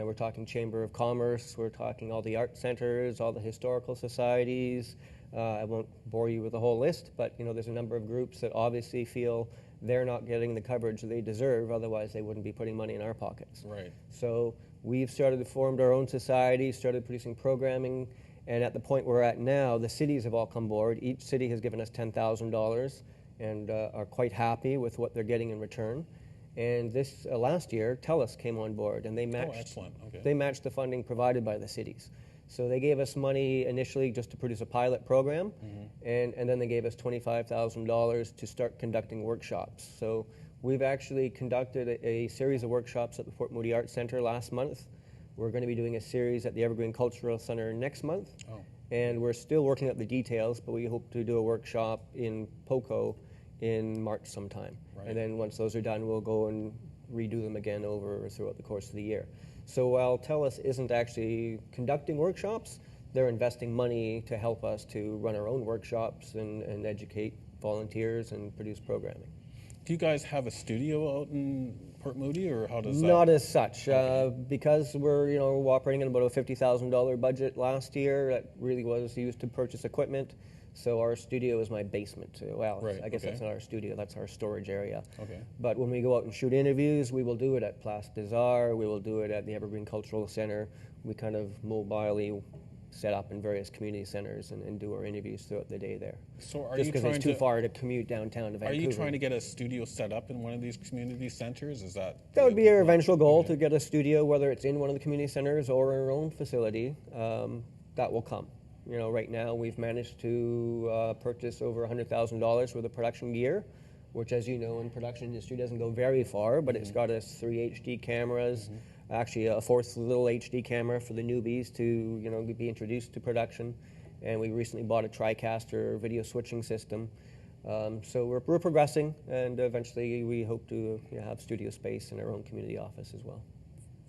And we're talking Chamber of Commerce, we're talking all the art centers, all the historical societies. I won't bore you with the whole list, but there's a number of groups that obviously feel they're not getting the coverage they deserve, otherwise they wouldn't be putting money in our pockets. Right. So we've formed our own society, started producing programming, and at the point we're at now, the cities have all come board. Each city has given us $10,000 and are quite happy with what they're getting in return. And this last year, TELUS came on board, and they matched. Oh, excellent. Okay. They matched the funding provided by the cities. So they gave us money initially just to produce a pilot program, and then they gave us $25,000 to start conducting workshops. So we've actually conducted a series of workshops at the Port Moody Arts Centre last month. We're going to be doing a series at the Evergreen Cultural Centre next month. Oh. And we're still working out the details, but we hope to do a workshop in POCO in March sometime. Right. And then once those are done, we'll go and redo them again throughout the course of the year. So while TELUS isn't actually conducting workshops, they're investing money to help us to run our own workshops and educate volunteers and produce programming. Do you guys have a studio out in Port Moody, or how does that? Not as such, because we're operating at about a $50,000 budget last year. That really was used to purchase equipment. So our studio is my basement. Well, Right, I guess okay. that's not our studio, that's our storage area. Okay. But when we go out and shoot interviews, we will do it at Place des Arts, we will do it at the Evergreen Cultural Centre. We kind of mobilely set up in various community centres and do our interviews throughout the day there. So are Just you because trying it's too far to commute downtown to Are Vancouver. you trying to get a studio set up in one of these community centres? Is that? That would be our eventual goal, to get a studio, whether it's in one of the community centres or our own facility. That will come. Right now we've managed to purchase over $100,000 worth of production gear, which, as you know, in production industry doesn't go very far, but it's got us 3 HD cameras, actually a 4th little HD camera for the newbies to be introduced to production, and we recently bought a TriCaster video switching system. So we're progressing, and eventually we hope to have studio space in our own community office as well.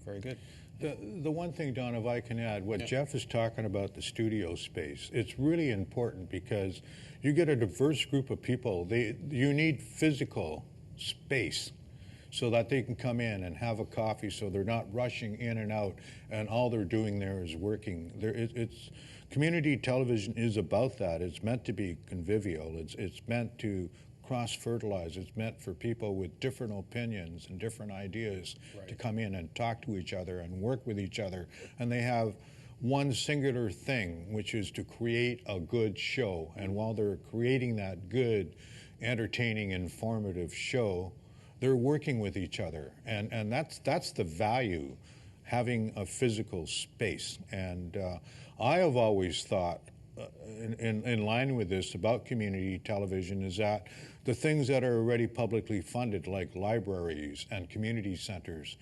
Very good. The one thing, Don, if I can add, what Geoff is talking about, the studio space, it's really important because you get a diverse group of people. You need physical space so that they can come in and have a coffee, so they're not rushing in and out and all they're doing there is working. Community television is about that. It's meant to be convivial. It's meant to cross-fertilize. It's meant for people with different opinions and different ideas to come in and talk to each other and work with each other. And they have one singular thing, which is to create a good show. And while they're creating that good, entertaining, informative show, they're working with each other. And that's the value, having a physical space. And I have always thought, in line with this, about community television, is that the things that are already publicly funded, like libraries and community centers,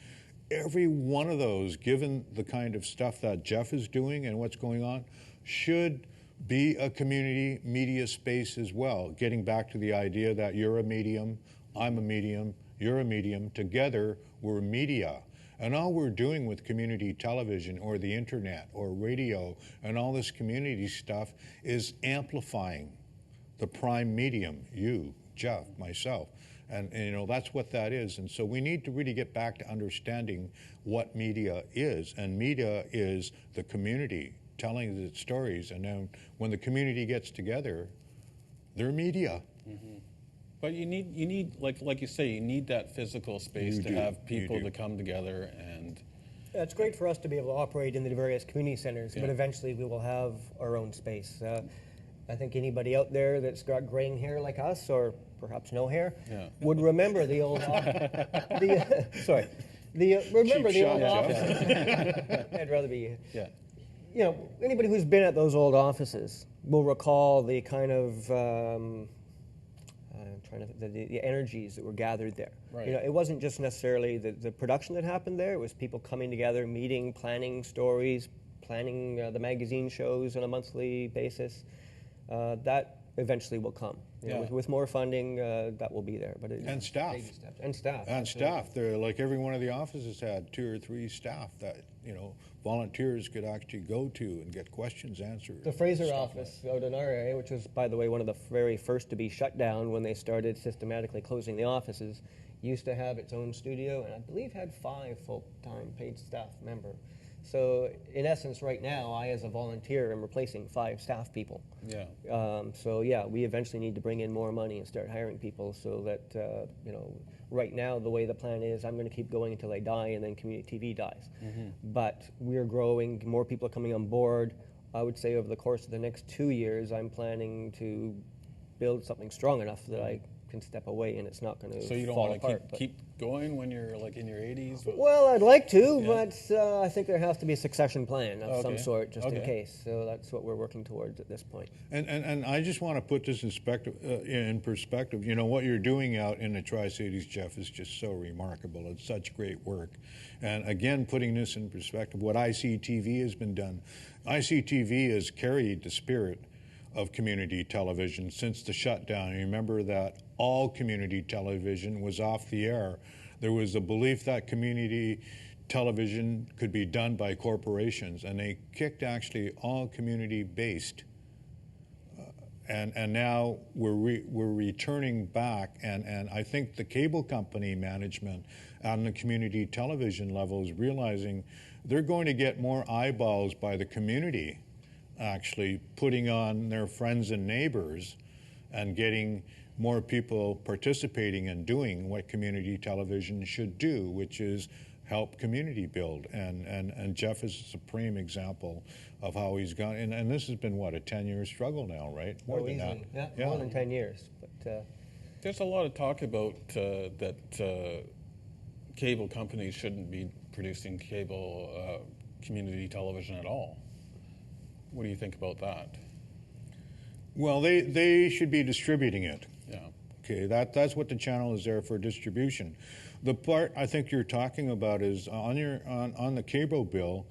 every one of those, given the kind of stuff that Geoff is doing and what's going on, should be a community media space as well. Getting back to the idea that you're a medium, I'm a medium, you're a medium, together we're media. And all we're doing with community television or the internet or radio and all this community stuff is amplifying the prime medium, you, Geoff, myself. And that's what that is. And so we need to really get back to understanding what media is. And media is the community telling its stories. And then when the community gets together, they're media. But you need like you say, you need that physical space to have people to come together and. Yeah, it's great for us to be able to operate in the various community centers, but eventually we will have our own space. I think anybody out there that's got graying hair like us, or perhaps no hair, would remember the old remember the old offices. I'd rather be. Yeah. Anybody who's been at those old offices will recall the kind of. The energies that were gathered there. Right. It wasn't just necessarily the production that happened there. It was people coming together, meeting, planning stories, planning the magazine shows on a monthly basis. That eventually will come. With more funding, that will be there. But And staff. And staff. And staff. They're like every one of the offices had 2 or 3 staff that volunteers could actually go to and get questions answered. The Fraser office out in our area, which was, by the way, one of the very first to be shut down when they started systematically closing the offices, used to have its own studio, and I believe had 5 full-time paid staff member. So in essence, right now, I as a volunteer am replacing 5 staff people. Yeah. So yeah, we eventually need to bring in more money and start hiring people so that, you know, right now the way the plan is, I'm going to keep going until I die and then community TV dies. But we're growing, more people are coming on board. I would say over the course of the next 2 years, I'm planning to build something strong enough that I can step away and it's not going to So you don't fall want to apart. keep going when you're like in your 80s? Well, I'd like to, Yeah. but I think there has to be a succession plan of some Okay. sort just in Okay. case. So that's what we're working towards at this point. And I just want to put this in perspective. You know, what you're doing out in the Tri-Cities, Geoff, is just so remarkable. It's such great work. And again, putting this in perspective, what ICTV has been done, ICTV has carried the spirit of community television since the shutdown. You remember that all community television was off the air. There was a belief that community television could be done by corporations, and they kicked actually all community-based. And now we're returning back, and I think the cable company management on the community television level is realizing they're going to get more eyeballs by the community actually putting on their friends and neighbors and getting more people participating and doing what community television should do, which is help community build. And Geoff is a supreme example of how he's gone. And this has been, what, a 10-year struggle now, right? More than easily. that. Yeah, more than 10 years. But There's a lot of talk about that cable companies shouldn't be producing cable community television at all. What do you think about that? Well, they should be distributing it. Yeah. Okay, that's what the channel is there for, distribution. The part I think you're talking about is on the cable bill,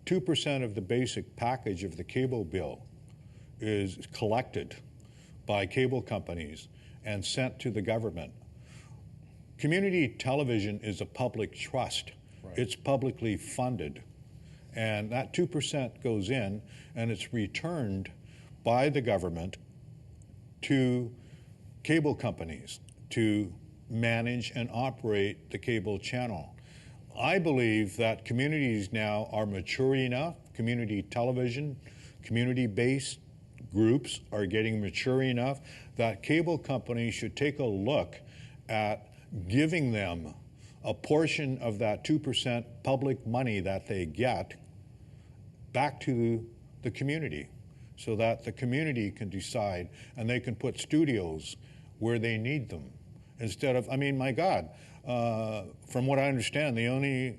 2% of the basic package of the cable bill is collected by cable companies and sent to the government. Community television is a public trust. Right. It's publicly funded. And that 2% goes in and it's returned by the government to cable companies to manage and operate the cable channel. I believe that communities now are mature enough, community television, community-based groups are getting mature enough that cable companies should take a look at giving them a portion of that 2% public money that they get back to the community so that the community can decide and they can put studios where they need them. Instead of, I mean, my God, from what I understand, the only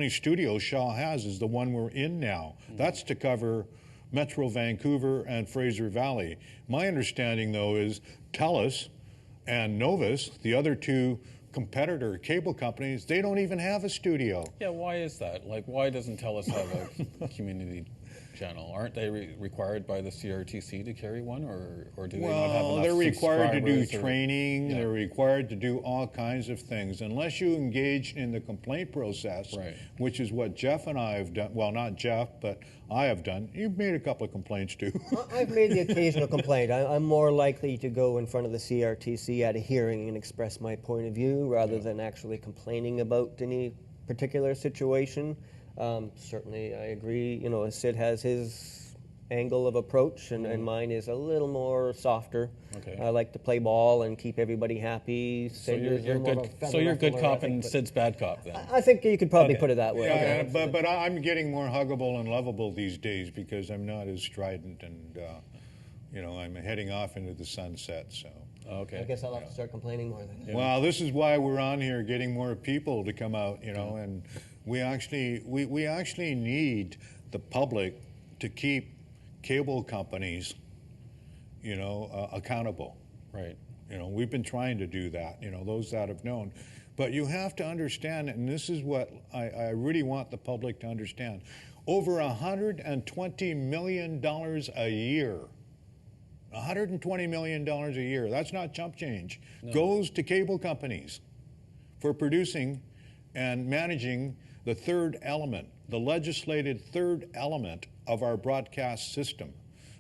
studio Chow has is the one we're in now. Mm-hmm. That's to cover Metro Vancouver and Fraser Valley. My understanding, though, is TELUS and Novus, the other two competitor cable companies, they don't even have a studio. Yeah, why is that? Like, why doesn't TELUS have a community channel? Aren't they required by the CRTC to carry one, or do they not have enough they're required to do subscribers, training, Yeah. they're required to do all kinds of things. Unless you engage in the complaint process, Right. which is what Geoff and I have done, well, not Geoff, but I have done. You've made a couple of complaints too. I've made the occasional complaint. I'm more likely to go in front of the CRTC at a hearing and express my point of view rather than actually complaining about any particular situation. Certainly, I agree. You know, Sid has his angle of approach, and mine is a little more softer. Okay. I like to play ball and keep everybody happy. So Sid is a you're little more good. of a So you're good feather ruffler, I cop and think, Sid's bad cop then. but I think you could probably Okay. put it that way. Yeah, Okay. but I'm getting more huggable and lovable these days because I'm not as strident and, you know, I'm heading off into the sunset, so. Okay. I guess I'll have to start complaining more then. Yeah. Well, this is why we're on here, getting more people to come out, you know, and we actually need the public to keep cable companies, you know, accountable. Right. You know, we've been trying to do that, you know, those that have known. But you have to understand, and this is what I really want the public to understand, over $120 million a year, $120 million a year, that's not chump change, goes to cable companies for producing and managing the third element, the legislated third element of our broadcast system.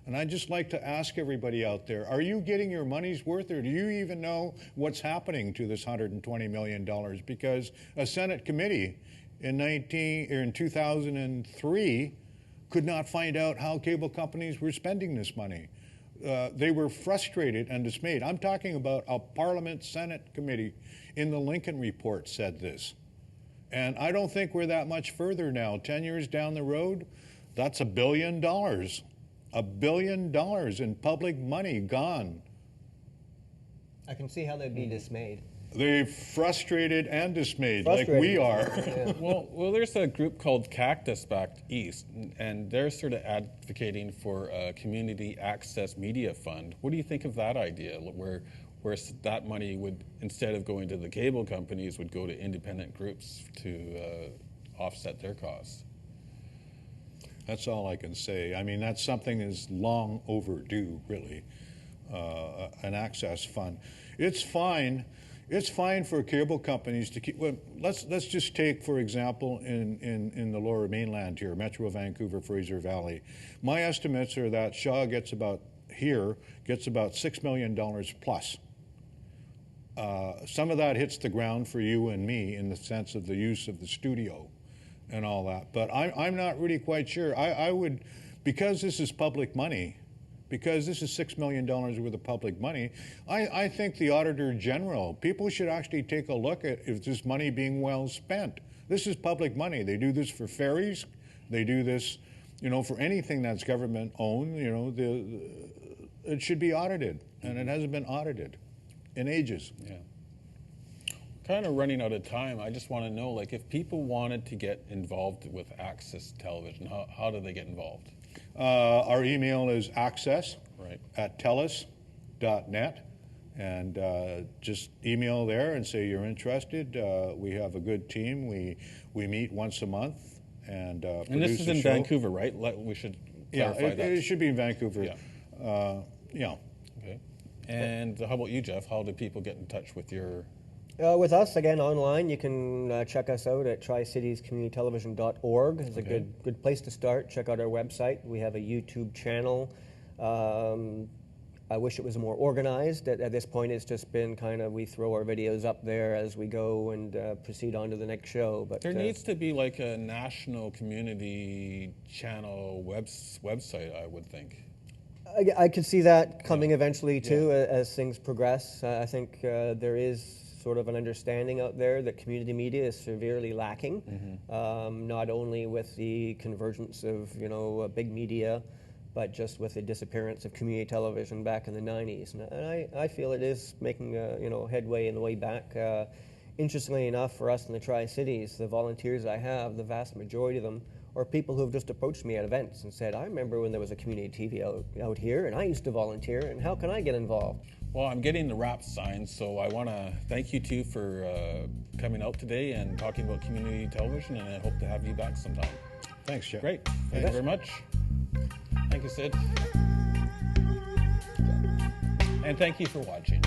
And I'd just like to ask everybody out there, are you getting your money's worth, or do you even know what's happening to this $120 million? Because a Senate committee in 2003 could not find out how cable companies were spending this money. They were frustrated and dismayed. I'm talking about a Parliament Senate committee in the Lincoln Report said this. And I don't think we're that much further now. 10 years down the road, that's $1 billion. $1 billion in public money gone. I can see how they'd be dismayed. They're frustrated and dismayed, Frustrated. like we are. Yeah. Well, there's a group called Cactus back east, and they're sort of advocating for a community access media fund. What do you think of that idea, where that money would, instead of going to the cable companies, would go to independent groups to offset their costs? That's all I can say. I mean, that's something that's long overdue, really, an access fund. It's fine. It's fine for cable companies to keep. Well, let's just take, for example, in the Lower Mainland here, Metro Vancouver, Fraser Valley. My estimates are that Shaw gets about $6 million plus. Some of that hits the ground for you and me in the sense of the use of the studio and all that. But I'm not really quite sure. I would, because this is public money, because this is $6 million worth of public money, I think the Auditor General, people should actually take a look at if this money being well spent. This is public money. They do this for ferries. They do this, for anything that's government owned. It should be audited, and it hasn't been audited in ages. Yeah. Kind of running out of time. I just want to know, if people wanted to get involved with Access Television, how do they get involved? Our email is Right. access@telus.net, and just email there and say you're interested. We have a good team. We meet once a month and produce And this is in show. Vancouver, right? We should clarify that. It should be in Vancouver. Yeah. Yeah. Okay. And how about you, Geoff? How do people get in touch with your... With us, again, online, you can check us out at tricitiescommunitytelevision.org. It's a good place to start. Check out our website. We have a YouTube channel. I wish it was more organized. At this point, it's just been we throw our videos up there as we go and proceed on to the next show. But There needs to be a national community channel website, I would think. I could see that coming eventually, too, as things progress. I think there is sort of an understanding out there that community media is severely lacking, not only with the convergence of big media, but just with the disappearance of community television back in the 90s. And I feel it is making headway in the way back. Interestingly enough, for us in the Tri-Cities, the volunteers I have, the vast majority of them are people who have just approached me at events and said, I remember when there was a community TV out here, and I used to volunteer, and how can I get involved? Well, I'm getting the wrap signs, so I want to thank you two for coming out today and talking about community television, and I hope to have you back sometime. Thanks, Jeff. Great. Thank you very much. Thank you, Sid. And thank you for watching.